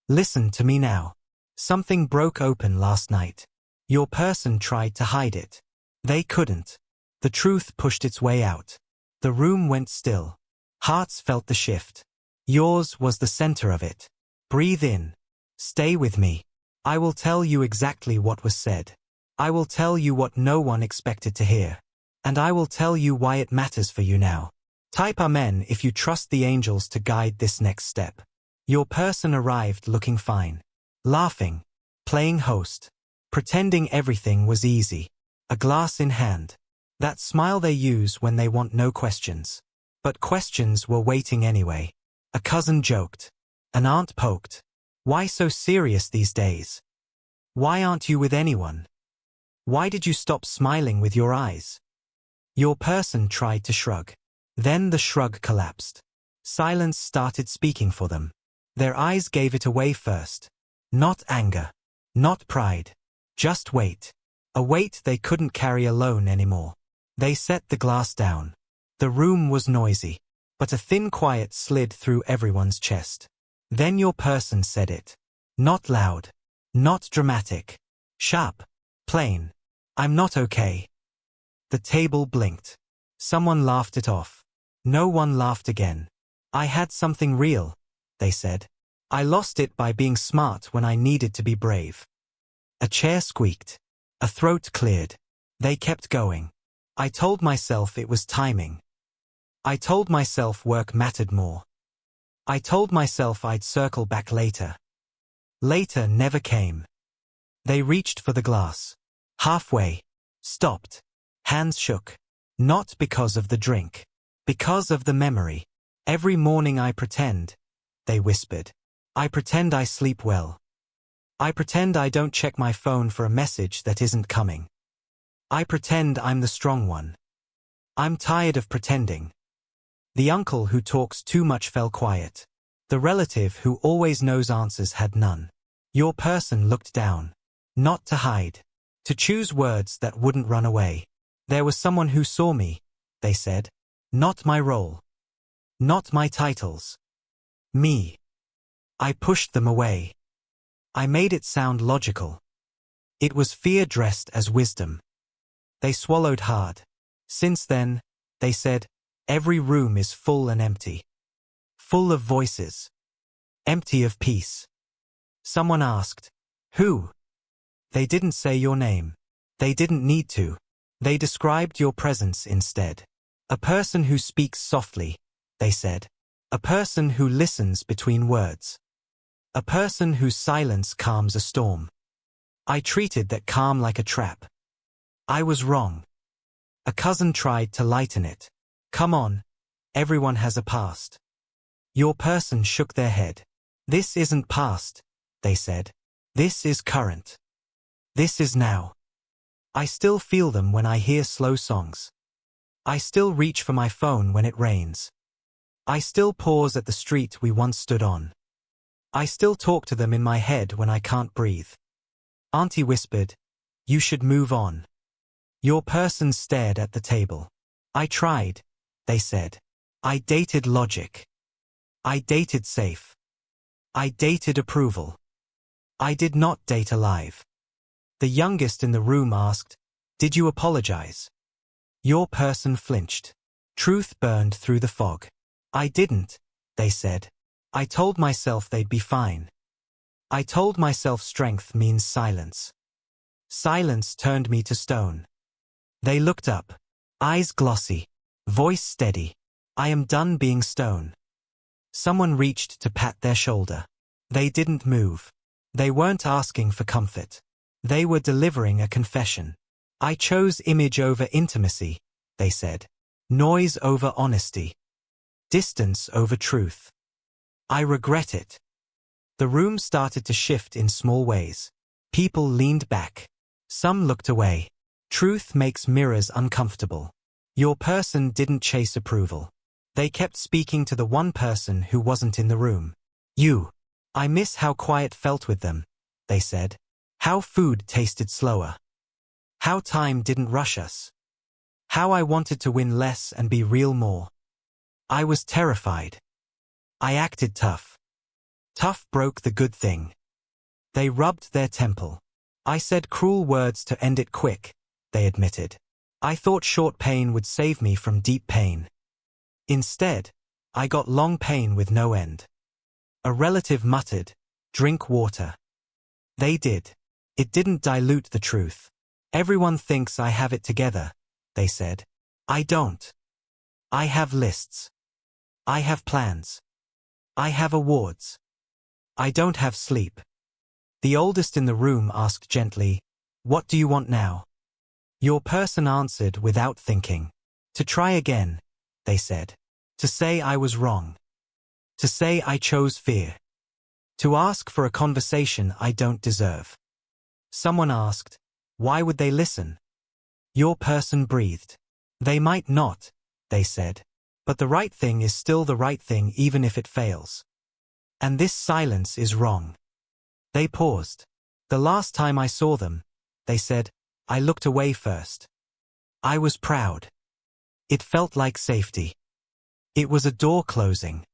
Listen to me now. Something broke open last night. Your person tried to hide it. They couldn't. The truth pushed its way out. The room went still. Hearts felt the shift. Yours was the center of it. Breathe in. Stay with me. I will tell you exactly what was said. I will tell you what no one expected to hear. And I will tell you why it matters for you now. Type Amen if you trust the angels to guide this next step. Your person arrived looking fine. Laughing. Playing host. Pretending everything was easy. A glass in hand. That smile they use when they want no questions. But questions were waiting anyway. A cousin joked. An aunt poked. Why so serious these days? Why aren't you with anyone? Why did you stop smiling with your eyes? Your person tried to shrug. Then the shrug collapsed. Silence started speaking for them. Their eyes gave it away first. Not anger. Not pride. Just weight. A weight they couldn't carry alone anymore. They set the glass down. The room was noisy, but a thin quiet slid through everyone's chest. Then your person said it. Not loud. Not dramatic. Sharp. Plain. I'm not okay. The table blinked. Someone laughed it off. No one laughed again. I had something real, they said. I lost it by being smart when I needed to be brave. A chair squeaked. A throat cleared. They kept going. I told myself it was timing. I told myself work mattered more. I told myself I'd circle back later. Later never came. They reached for the glass. Halfway. Stopped. Hands shook. Not because of the drink. Because of the memory. Every morning I pretend, they whispered. I pretend I sleep well. I pretend I don't check my phone for a message that isn't coming. I pretend I'm the strong one. I'm tired of pretending. The uncle who talks too much fell quiet. The relative who always knows answers had none. Your person looked down. Not to hide. To choose words that wouldn't run away. There was someone who saw me, they said. Not my role. Not my titles. Me. I pushed them away. I made it sound logical. It was fear dressed as wisdom. They swallowed hard. Since then, they said, every room is full and empty. Full of voices. Empty of peace. Someone asked, who? They didn't say your name. They didn't need to. They described your presence instead. A person who speaks softly, they said. A person who listens between words. A person whose silence calms a storm. I treated that calm like a trap. I was wrong. A cousin tried to lighten it. Come on, everyone has a past. Your person shook their head. This isn't past, they said. This is current. This is now. I still feel them when I hear slow songs. I still reach for my phone when it rains. I still pause at the street we once stood on. I still talk to them in my head when I can't breathe. Auntie whispered, you should move on. Your person stared at the table. I tried, they said. I dated logic. I dated safe. I dated approval. I did not date alive. The youngest in the room asked, did you apologize? Your person flinched. Truth burned through the fog. I didn't, they said. I told myself they'd be fine. I told myself strength means silence. Silence turned me to stone. They looked up. Eyes glossy. Voice steady. I am done being stone. Someone reached to pat their shoulder. They didn't move. They weren't asking for comfort. They were delivering a confession. I chose image over intimacy, they said. Noise over honesty. Distance over truth. I regret it. The room started to shift in small ways. People leaned back. Some looked away. Truth makes mirrors uncomfortable. Your person didn't chase approval. They kept speaking to the one person who wasn't in the room. You. I miss how quiet felt with them, they said. How food tasted slower. How time didn't rush us. How I wanted to win less and be real more. I was terrified. I acted tough. Tough broke the good thing. They rubbed their temple. I said cruel words to end it quick, they admitted. I thought short pain would save me from deep pain. Instead, I got long pain with no end. A relative muttered, "Drink water." They did. It didn't dilute the truth. Everyone thinks I have it together, they said. I don't. I have lists. I have plans. I have awards. I don't have sleep. The oldest in the room asked gently, "What do you want now?" Your person answered without thinking. To try again, they said. To say I was wrong. To say I chose fear. To ask for a conversation I don't deserve. Someone asked, "Why would they listen?" Your person breathed. They might not, they said. But the right thing is still the right thing even if it fails. And this silence is wrong. They paused. The last time I saw them, they said, I looked away first. I was proud. It felt like safety. It was a door closing.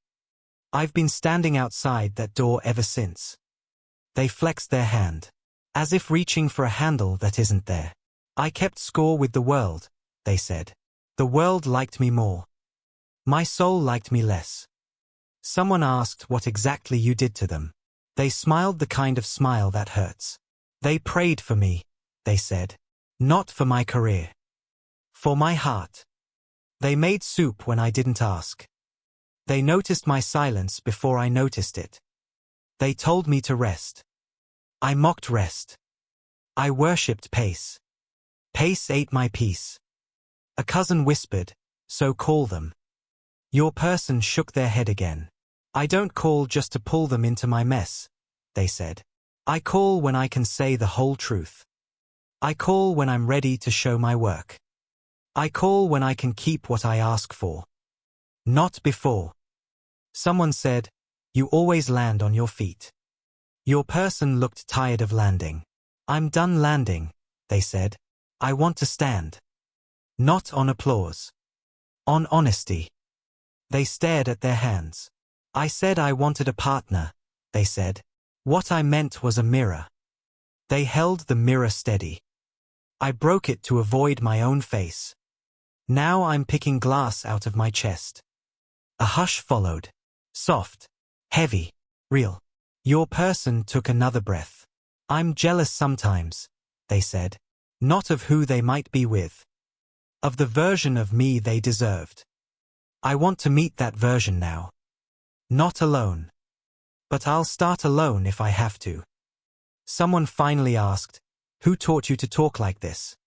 I've been standing outside that door ever since. They flexed their hand, as if reaching for a handle that isn't there. I kept score with the world, they said. The world liked me more. My soul liked me less. Someone asked what exactly you did to them. They smiled the kind of smile that hurts. They prayed for me, they said. Not for my career. For my heart. They made soup when I didn't ask. They noticed my silence before I noticed it. They told me to rest. I mocked rest. I worshipped pace. Pace ate my peace. A cousin whispered, "So call them." Your person shook their head again. I don't call just to pull them into my mess, they said. I call when I can say the whole truth. I call when I'm ready to show my work. I call when I can keep what I ask for. Not before. Someone said, "You always land on your feet." Your person looked tired of landing. I'm done landing, they said. I want to stand. Not on applause. On honesty. They stared at their hands. I said I wanted a partner, they said. What I meant was a mirror. They held the mirror steady. I broke it to avoid my own face. Now I'm picking glass out of my chest. A hush followed. Soft. Heavy. Real. Your person took another breath. I'm jealous sometimes, they said. Not of who they might be with. Of the version of me they deserved. I want to meet that version now. Not alone. But I'll start alone if I have to. Someone finally asked, "Who taught you to talk like this?"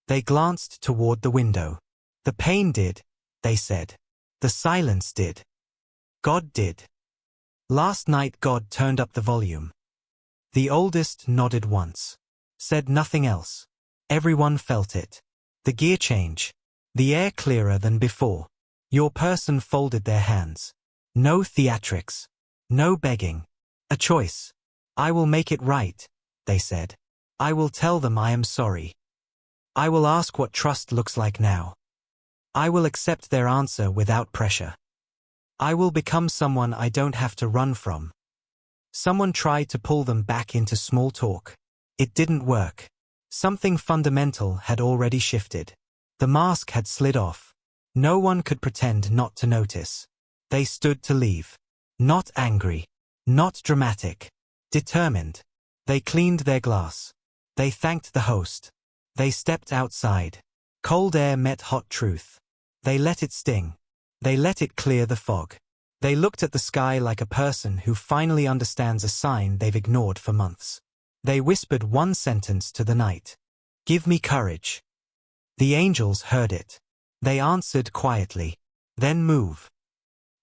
They glanced toward the window. The pain did, they said. The silence did. God did. Last night God turned up the volume. The oldest nodded once. Said nothing else. Everyone felt it. The gear change. The air clearer than before. Your person folded their hands. No theatrics. No begging. A choice. I will make it right, they said. I will tell them I am sorry. I will ask what trust looks like now. I will accept their answer without pressure. I will become someone I don't have to run from. Someone tried to pull them back into small talk. It didn't work. Something fundamental had already shifted. The mask had slid off. No one could pretend not to notice. They stood to leave. Not angry. Not dramatic. Determined. They cleaned their glass. They thanked the host. They stepped outside. Cold air met hot truth. They let it sting. They let it clear the fog. They looked at the sky like a person who finally understands a sign they've ignored for months. They whispered one sentence to the night. Give me courage. The angels heard it. They answered quietly. Then move.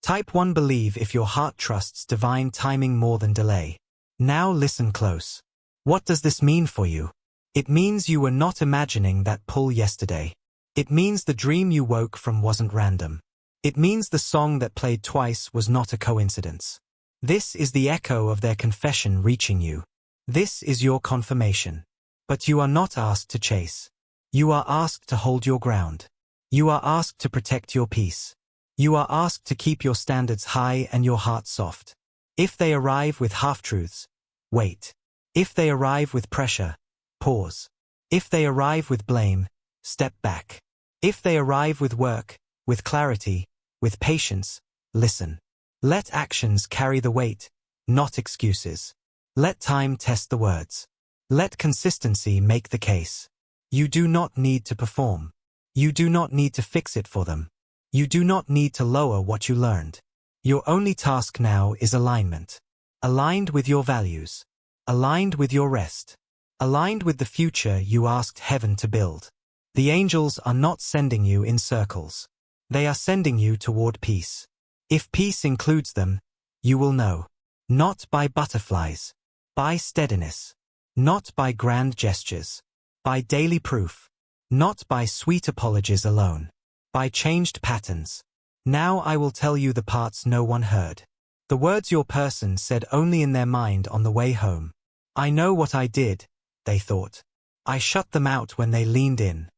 Type 1 believe if your heart trusts divine timing more than delay. Now listen close. What does this mean for you? It means you were not imagining that pull yesterday. It means the dream you woke from wasn't random. It means the song that played twice was not a coincidence. This is the echo of their confession reaching you. This is your confirmation. But you are not asked to chase. You are asked to hold your ground. You are asked to protect your peace. You are asked to keep your standards high and your heart soft. If they arrive with half-truths, wait. If they arrive with pressure, pause. If they arrive with blame, step back. If they arrive with work, with clarity, with patience, listen. Let actions carry the weight, not excuses. Let time test the words. Let consistency make the case. You do not need to perform. You do not need to fix it for them. You do not need to lower what you learned. Your only task now is alignment. Aligned with your values. Aligned with your rest. Aligned with the future you asked heaven to build. The angels are not sending you in circles. They are sending you toward peace. If peace includes them, you will know. Not by butterflies. By steadiness. Not by grand gestures. By daily proof. Not by sweet apologies alone. By changed patterns. Now I will tell you the parts no one heard. The words your person said only in their mind on the way home. I know what I did, they thought. I shut them out when they leaned in.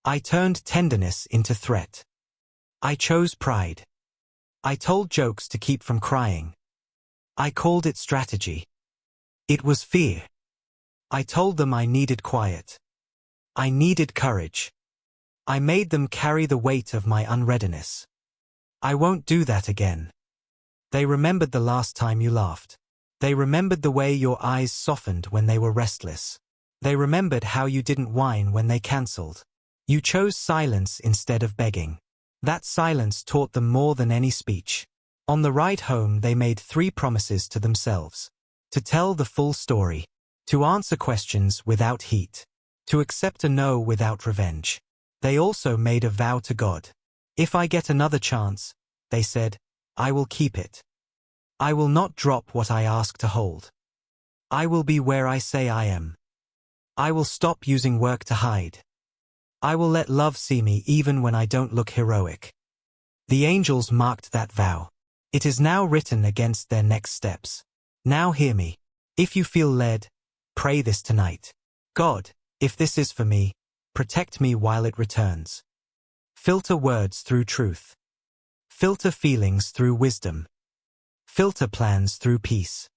I turned tenderness into threat. I chose pride. I told jokes to keep from crying. I called it strategy. It was fear. I told them I needed quiet. I needed courage. I made them carry the weight of my unreadiness. I won't do that again. They remembered the last time you laughed. They remembered the way your eyes softened when they were restless. They remembered how you didn't whine when they cancelled. You chose silence instead of begging. That silence taught them more than any speech. On the ride home they made 3 promises to themselves. To tell the full story. To answer questions without heat. To accept a no without revenge. They also made a vow to God. If I get another chance, they said, I will keep it. I will not drop what I ask to hold. I will be where I say I am. I will stop using work to hide. I will let love see me even when I don't look heroic. The angels marked that vow. It is now written against their next steps. Now hear me. If you feel led, pray this tonight. God, if this is for me, protect me while it returns. Filter words through truth. Filter feelings through wisdom. Filter plans through peace.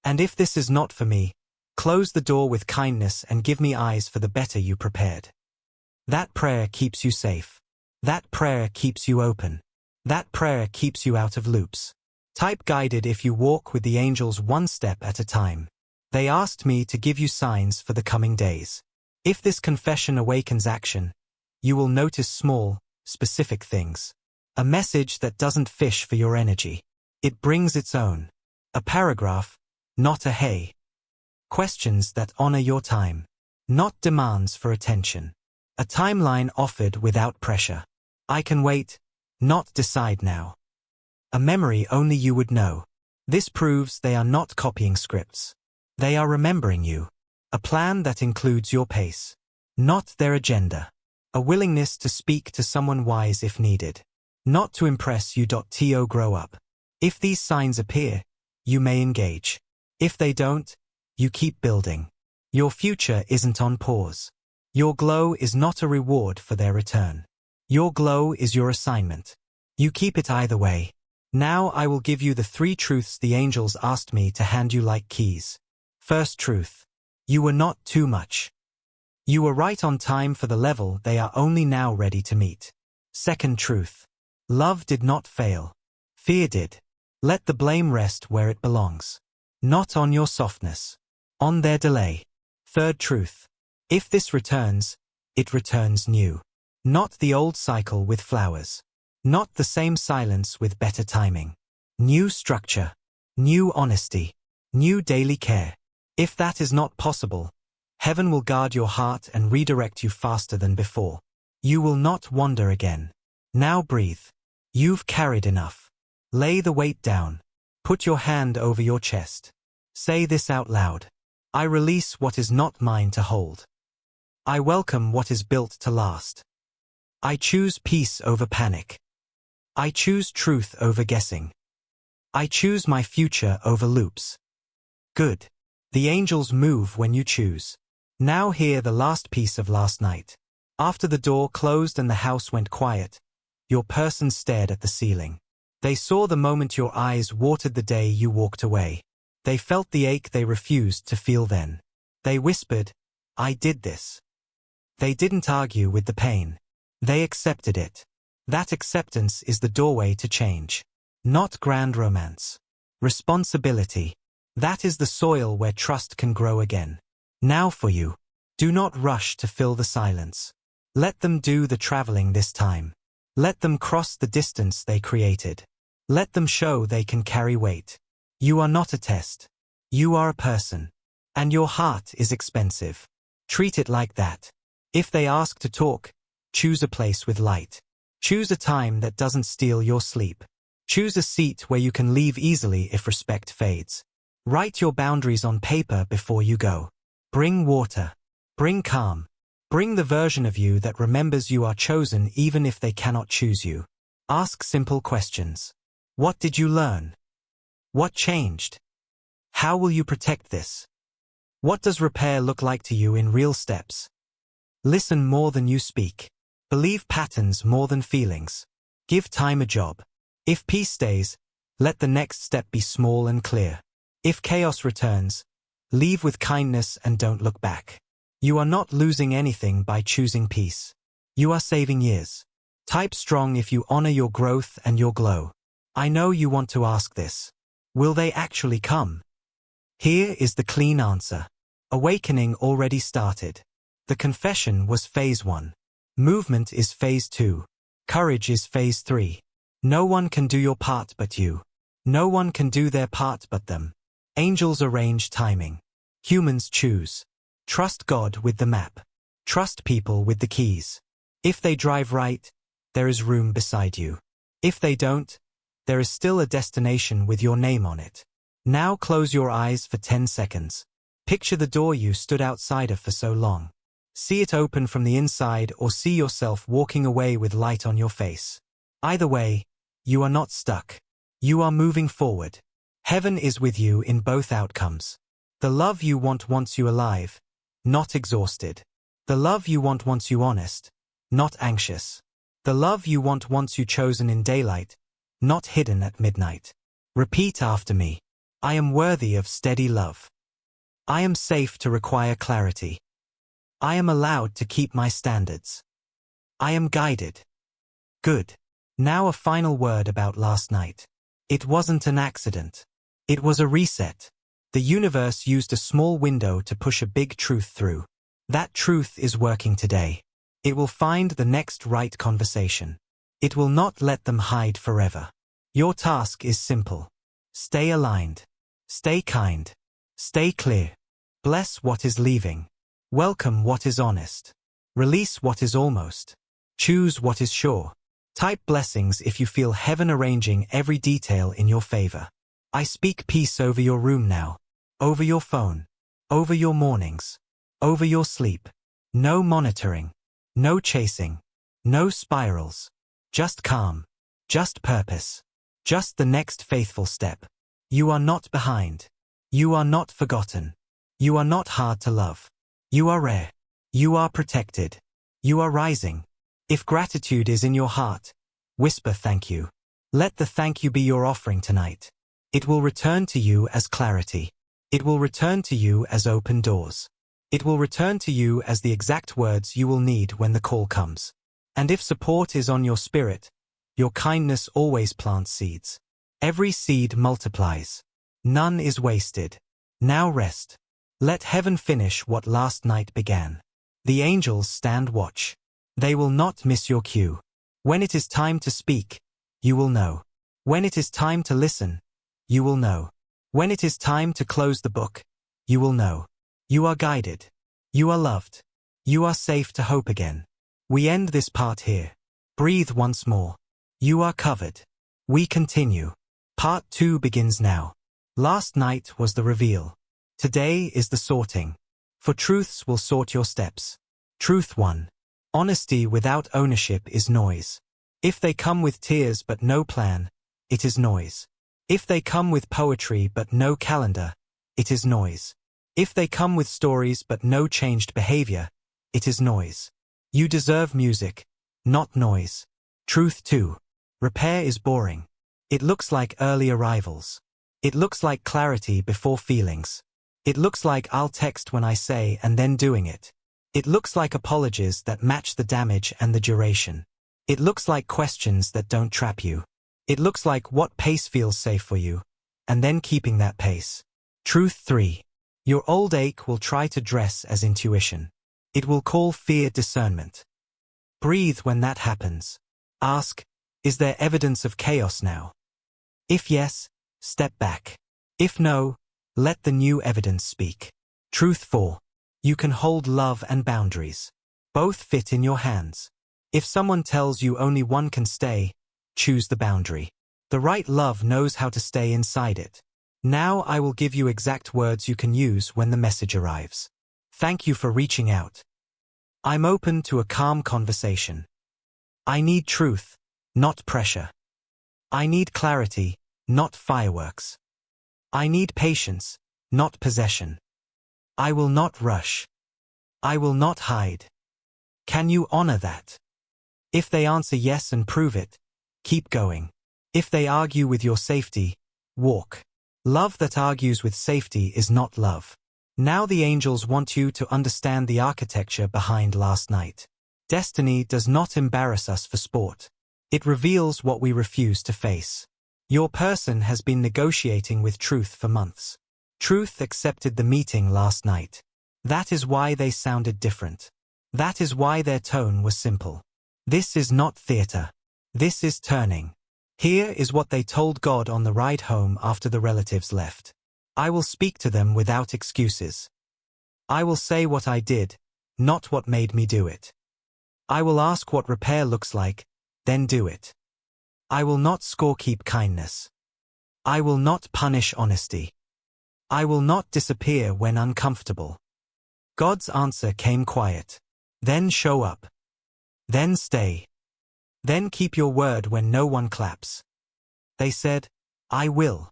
And if this is not for me, close the door with kindness and give me eyes for the better you prepared. That prayer keeps you safe. That prayer keeps you open. That prayer keeps you out of loops. Type guided if you walk with the angels one step at a time. They asked me to give you signs for the coming days. If this confession awakens action, you will notice small, specific things. A message that doesn't fish for your energy. It brings its own. A paragraph, not a hey. Questions that honor your time. Not demands for attention. A timeline offered without pressure. I can wait, not decide now. A memory only you would know. This proves they are not copying scripts. They are remembering you. A plan that includes your pace. Not their agenda. A willingness to speak to someone wise if needed. Not to impress you. To grow up. If these signs appear, you may engage. If they don't, you keep building. Your future isn't on pause. Your glow is not a reward for their return. Your glow is your assignment. You keep it either way. Now I will give you the 3 truths the angels asked me to hand you like keys. First truth. You were not too much. You were right on time for the level they are only now ready to meet. Second truth. Love did not fail. Fear did. Let the blame rest where it belongs. Not on your softness. On their delay. Third truth. If this returns, it returns new. Not the old cycle with flowers. Not the same silence with better timing. New structure. New honesty. New daily care. If that is not possible, heaven will guard your heart and redirect you faster than before. You will not wander again. Now breathe. You've carried enough. Lay the weight down. Put your hand over your chest. Say this out loud. I release what is not mine to hold. I welcome what is built to last. I choose peace over panic. I choose truth over guessing. I choose my future over loops. Good. The angels move when you choose. Now hear the last piece of last night. After the door closed and the house went quiet, your person stared at the ceiling. They saw the moment your eyes watered the day you walked away. They felt the ache they refused to feel then. They whispered, "I did this." They didn't argue with the pain. They accepted it. That acceptance is the doorway to change. Not grand romance. Responsibility. That is the soil where trust can grow again. Now for you. Do not rush to fill the silence. Let them do the traveling this time. Let them cross the distance they created. Let them show they can carry weight. You are not a test. You are a person. And your heart is expensive. Treat it like that. If they ask to talk, choose a place with light. Choose a time that doesn't steal your sleep. Choose a seat where you can leave easily if respect fades. Write your boundaries on paper before you go. Bring water. Bring calm. Bring the version of you that remembers you are chosen even if they cannot choose you. Ask simple questions. What did you learn? What changed? How will you protect this? What does repair look like to you in real steps? Listen more than you speak. Believe patterns more than feelings. Give time a job. If peace stays, let the next step be small and clear. If chaos returns, leave with kindness and don't look back. You are not losing anything by choosing peace. You are saving years. Type strong if you honor your growth and your glow. I know you want to ask this. Will they actually come? Here is the clean answer. Awakening already started. The confession was phase 1. Movement is phase 2. Courage is phase 3. No one can do your part but you. No one can do their part but them. Angels arrange timing. Humans choose. Trust God with the map. Trust people with the keys. If they drive right, there is room beside you. If they don't, there is still a destination with your name on it. Now close your eyes for 10 seconds. Picture the door you stood outside of for so long. See it open from the inside or see yourself walking away with light on your face. Either way, you are not stuck. You are moving forward. Heaven is with you in both outcomes. The love you want wants you alive, not exhausted. The love you want wants you honest, not anxious. The love you want wants you chosen in daylight, not hidden at midnight. Repeat after me. I am worthy of steady love. I am safe to require clarity. I am allowed to keep my standards. I am guided. Good. Now a final word about last night. It wasn't an accident. It was a reset. The universe used a small window to push a big truth through. That truth is working today. It will find the next right conversation. It will not let them hide forever. Your task is simple. Stay aligned. Stay kind. Stay clear. Bless what is leaving. Welcome what is honest. Release what is almost. Choose what is sure. Type blessings if you feel heaven arranging every detail in your favor. I speak peace over your room now. Over your phone. Over your mornings. Over your sleep. No monitoring. No chasing. No spirals. Just calm. Just purpose. Just the next faithful step. You are not behind. You are not forgotten. You are not hard to love. You are rare. You are protected. You are rising. If gratitude is in your heart, whisper thank you. Let the thank you be your offering tonight. It will return to you as clarity. It will return to you as open doors. It will return to you as the exact words you will need when the call comes. And if support is on your spirit, your kindness always plants seeds. Every seed multiplies. None is wasted. Now rest. Let heaven finish what last night began. The angels stand watch. They will not miss your cue. When it is time to speak, you will know. When it is time to listen, you will know. When it is time to close the book, you will know. You are guided. You are loved. You are safe to hope again. We end this part here. Breathe once more. You are covered. We continue. Part 2 begins now. Last night was the reveal. Today is the sorting. For truths will sort your steps. Truth 1. Honesty without ownership is noise. If they come with tears but no plan, it is noise. If they come with poetry but no calendar, it is noise. If they come with stories but no changed behavior, it is noise. You deserve music, not noise. Truth 2. Repair is boring. It looks like early arrivals. It looks like clarity before feelings. It looks like I'll text when I say and then doing it. It looks like apologies that match the damage and the duration. It looks like questions that don't trap you. It looks like what pace feels safe for you, and then keeping that pace. Truth 3. Your old ache will try to dress as intuition. It will call fear discernment. Breathe when that happens. Ask, is there evidence of chaos now? If yes, step back. If no, let the new evidence speak. Truth 4. You can hold love and boundaries. Both fit in your hands. If someone tells you only one can stay, choose the boundary. The right love knows how to stay inside it. Now I will give you exact words you can use when the message arrives. Thank you for reaching out. I'm open to a calm conversation. I need truth, not pressure. I need clarity, not fireworks. I need patience, not possession. I will not rush. I will not hide. Can you honor that? If they answer yes and prove it, keep going. If they argue with your safety, walk. Love that argues with safety is not love. Now the angels want you to understand the architecture behind last night. Destiny does not embarrass us for sport. It reveals what we refuse to face. Your person has been negotiating with truth for months. Truth accepted the meeting last night. That is why they sounded different. That is why their tone was simple. This is not theater. This is turning. Here is what they told God on the ride home after the relatives left. I will speak to them without excuses. I will say what I did, not what made me do it. I will ask what repair looks like, then do it. I will not scorekeep kindness. I will not punish honesty. I will not disappear when uncomfortable. God's answer came quiet. Then show up. Then stay. Then keep your word when no one claps. They said, I will.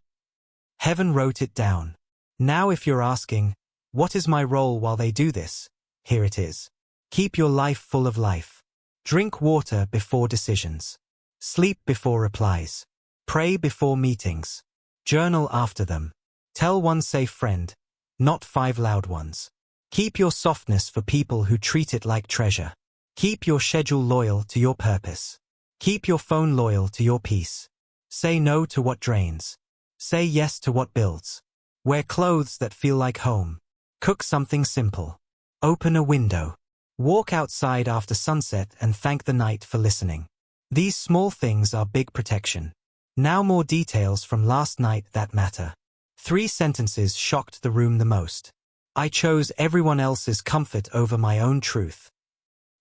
Heaven wrote it down. Now if you're asking, what is my role while they do this? Here it is. Keep your life full of life. Drink water before decisions. Sleep before replies. Pray before meetings. Journal after them. Tell one safe friend, not 5 loud ones. Keep your softness for people who treat it like treasure. Keep your schedule loyal to your purpose. Keep your phone loyal to your peace. Say no to what drains. Say yes to what builds. Wear clothes that feel like home. Cook something simple. Open a window. Walk outside after sunset and thank the night for listening. These small things are big protection. Now more details from last night that matter. 3 sentences shocked the room the most. I chose everyone else's comfort over my own truth.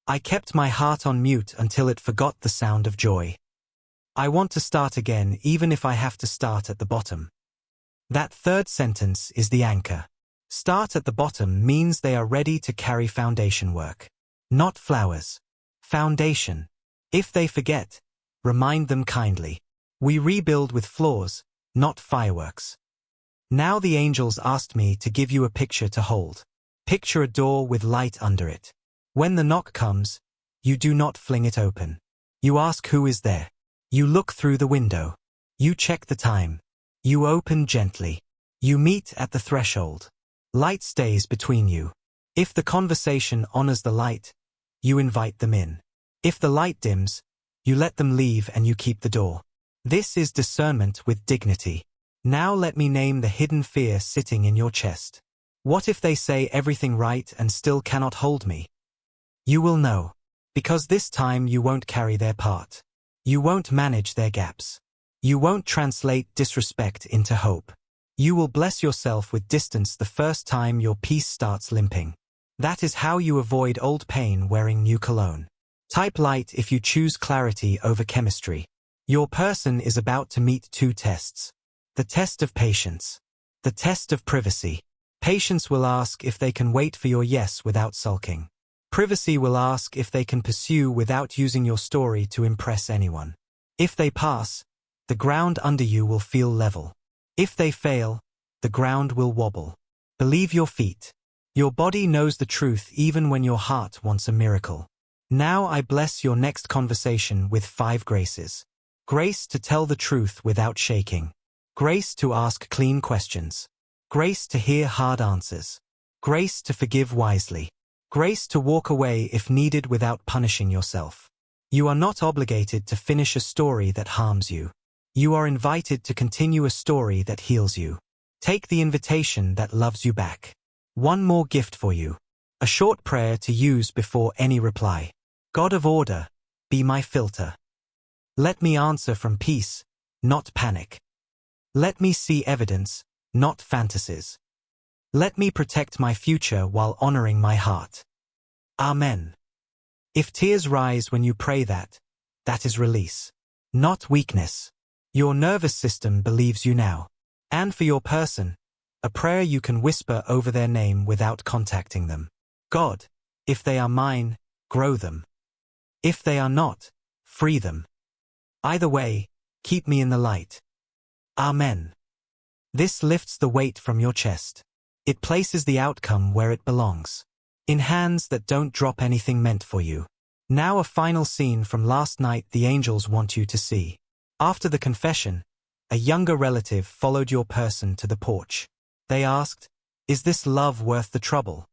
I kept my heart on mute until it forgot the sound of joy. I want to start again even if I have to start at the bottom. That 3rd sentence is the anchor. Start at the bottom means they are ready to carry foundation work. Not flowers. Foundation. If they forget, remind them kindly. We rebuild with floors, not fireworks. Now the angels asked me to give you a picture to hold. Picture a door with light under it. When the knock comes, you do not fling it open. You ask who is there. You look through the window. You check the time. You open gently. You meet at the threshold. Light stays between you. If the conversation honors the light, you invite them in. If the light dims, you let them leave and you keep the door. This is discernment with dignity. Now let me name the hidden fear sitting in your chest. What if they say everything right and still cannot hold me? You will know. Because this time you won't carry their part. You won't manage their gaps. You won't translate disrespect into hope. You will bless yourself with distance the first time your peace starts limping. That is how you avoid old pain wearing new cologne. Type light if you choose clarity over chemistry. Your person is about to meet 2 tests. The test of patience. The test of privacy. Patience will ask if they can wait for your yes without sulking. Privacy will ask if they can pursue without using your story to impress anyone. If they pass, the ground under you will feel level. If they fail, the ground will wobble. Believe your feet. Your body knows the truth even when your heart wants a miracle. Now I bless your next conversation with 5 graces. Grace to tell the truth without shaking. Grace to ask clean questions. Grace to hear hard answers. Grace to forgive wisely. Grace to walk away if needed without punishing yourself. You are not obligated to finish a story that harms you. You are invited to continue a story that heals you. Take the invitation that loves you back. One more gift for you. A short prayer to use before any reply. God of order, be my filter. Let me answer from peace, not panic. Let me see evidence, not fantasies. Let me protect my future while honoring my heart. Amen. If tears rise when you pray that is release, not weakness. Your nervous system believes you now. And for your person, a prayer you can whisper over their name without contacting them. God, if they are mine, grow them. If they are not, free them. Either way, keep me in the light. Amen. This lifts the weight from your chest. It places the outcome where it belongs. In hands that don't drop anything meant for you. Now a final scene from last night the angels want you to see. After the confession, a younger relative followed your person to the porch. They asked, "Is this love worth the trouble?"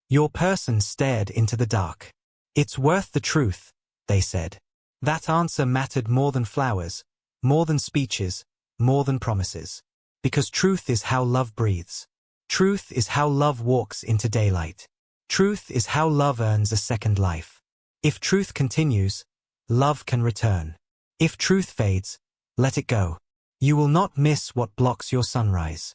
Your person stared into the dark. "It's worth the truth," they said. That answer mattered more than flowers, more than speeches, more than promises. Because truth is how love breathes. Truth is how love walks into daylight. Truth is how love earns a second life. If truth continues, love can return. If truth fades, let it go. You will not miss what blocks your sunrise.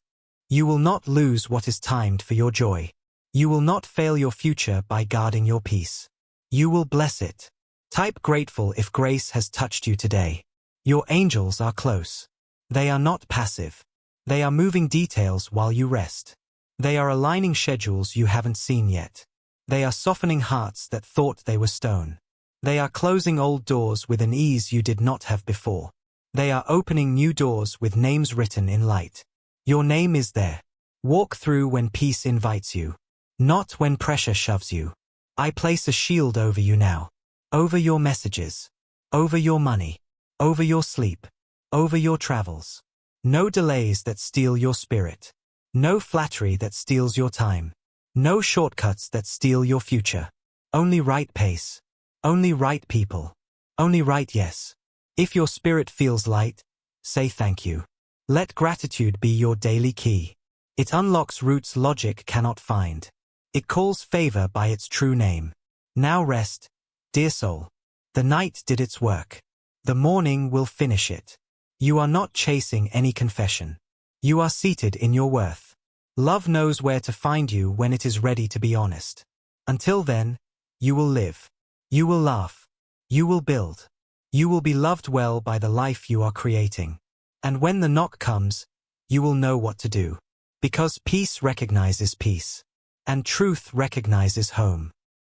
You will not lose what is timed for your joy. You will not fail your future by guarding your peace. You will bless it. Type grateful if grace has touched you today. Your angels are close. They are not passive. They are moving details while you rest. They are aligning schedules you haven't seen yet. They are softening hearts that thought they were stone. They are closing old doors with an ease you did not have before. They are opening new doors with names written in light. Your name is there. Walk through when peace invites you. Not when pressure shoves you. I place a shield over you now. Over your messages. Over your money. Over your sleep. Over your travels. No delays that steal your spirit. No flattery that steals your time. No shortcuts that steal your future. Only right pace. Only right people. Only right yes. If your spirit feels light, say thank you. Let gratitude be your daily key. It unlocks routes logic cannot find. It calls favor by its true name. Now rest, dear soul. The night did its work. The morning will finish it. You are not chasing any confession. You are seated in your worth. Love knows where to find you when it is ready to be honest. Until then, you will live. You will laugh. You will build. You will be loved well by the life you are creating. And when the knock comes, you will know what to do. Because peace recognizes peace. And truth recognizes home.